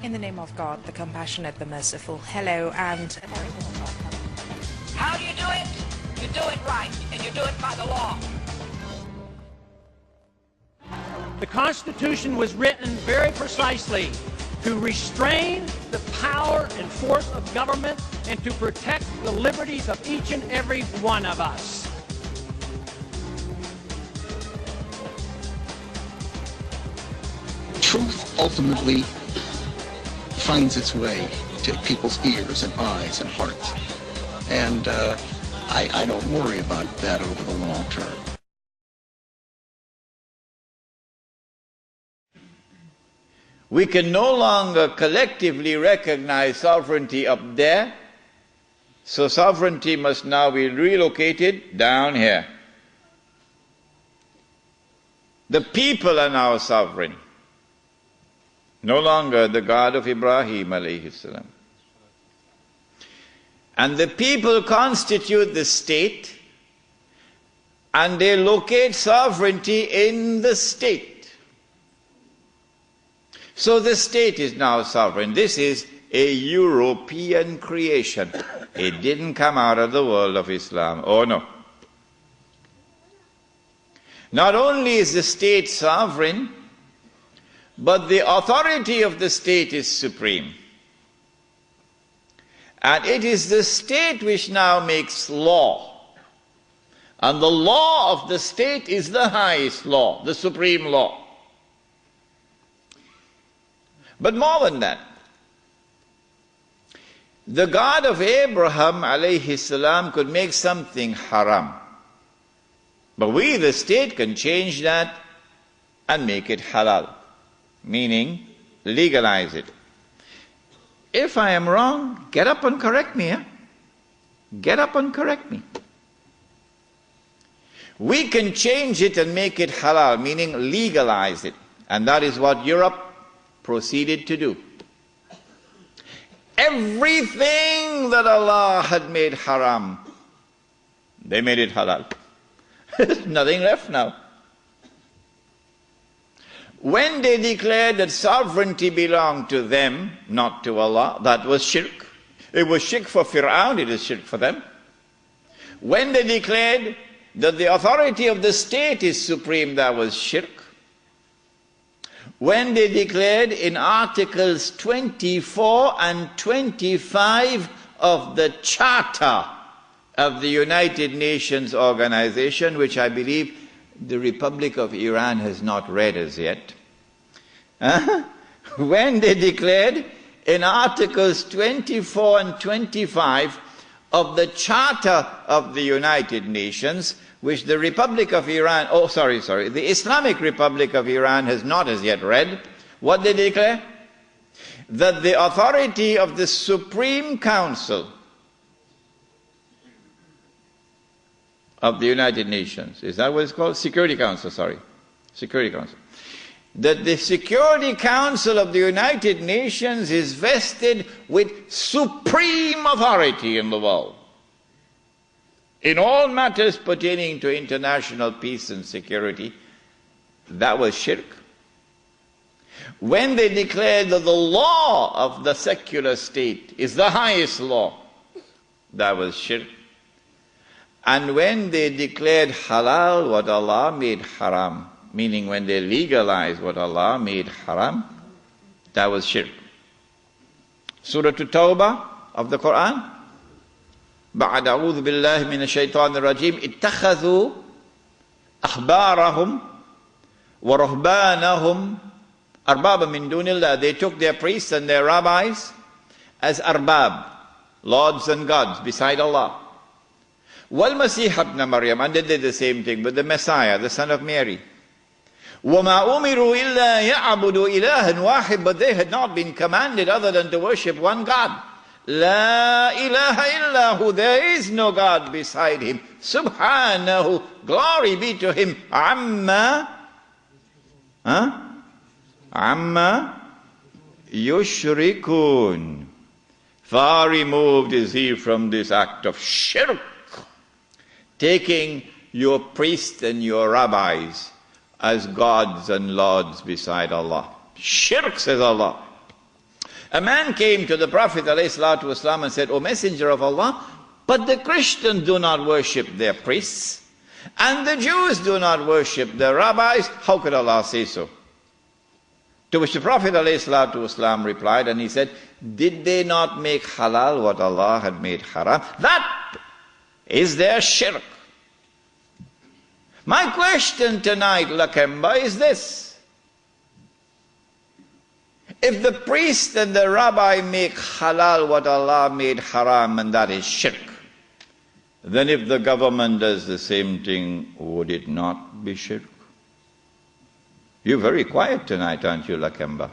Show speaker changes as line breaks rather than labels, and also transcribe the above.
In the name of God, the compassionate, the merciful. Hello, and a very warm welcome.
How do you do it? You do it right, and you do it by the law.
The Constitution was written very precisely to restrain the power and force of government and to protect the liberties of each and every one of us.
Truth ultimately finds its way to people's ears and eyes and hearts. And I don't worry about that over the long term.
We can no longer collectively recognize sovereignty up there, so sovereignty must now be relocated down here. The people are now sovereign, no longer the God of Ibrahim alayhi salam. And the people constitute the state, and they locate sovereignty in the state. So the state is now sovereign. This is a European creation. It didn't come out of the world of Islam. Oh no. Not only is the state sovereign, but the authority of the state is supreme. And it is the state which now makes law. And the law of the state is the highest law, the supreme law. But more than that, the God of Abraham alayhi salam could make something haram. But we, the state, can change that and make it halal, meaning legalize it. If I am wrong, get up and correct me. Get up and correct me. We can change it and make it halal, meaning legalize it. And that is what Europe proceeded to do. Everything that Allah had made haram, they made it halal. There's nothing left now. When they declared that sovereignty belonged to them, not to Allah, that was shirk. It was shirk for Fir'aun, it is shirk for them. When they declared that the authority of the state is supreme, that was shirk. When they declared in Articles 24 and 25 of the Charter of the United Nations Organization, which I believe the Republic of Iran has not read as yet. When they declared in Articles 24 and 25 of the Charter of the United Nations, which the Republic of Iran, the Islamic Republic of Iran has not as yet read, what they declare? That the authority of the Supreme Council of the United Nations, is that what it's called? Security Council, Security Council. That the Security Council of the United Nations is vested with supreme authority in the world, in all matters pertaining to international peace and security. That was shirk. When they declared that the law of the secular state is the highest law, that was shirk. And when they declared halal what Allah made haram, meaning when they legalized what Allah made haram, that was shirk. Surah At-Tawbah of the Quran, بعد أعوذ بالله من الشيطان الرجيم اتخذوا أحبارهم ورهبانهم أربابا من دون الله. They took their priests and their rabbis as arbab, lords and gods beside Allah. وَالْمَسِيحَ ابْنَ مَرْيَمَ, and they did the same thing with the Messiah, the son of Mary. وَمَا أُمِرُوا إِلَّا يَعْبُدُوا إِلَهًا وَاحِدًا, but they had not been commanded other than to worship one God. La ilaha illahu, there is no God beside him. Subhanahu, glory be to him. Amma yushrikun, far removed is he from this act of shirk, taking your priests and your rabbis as gods and lords beside Allah. Shirk, says Allah. A man came to the Prophet ﷺ and said, O Messenger of Allah, but the Christians do not worship their priests, and the Jews do not worship their rabbis. How could Allah say so? To which the Prophet ﷺ replied, and he said, did they not make halal what Allah had made haram? That is their shirk. My question tonight, Lakemba, is this. If the priest and the rabbi make halal what Allah made haram, and that is shirk, then if the government does the same thing, would it not be shirk? You're very quiet tonight, aren't you, Lakemba?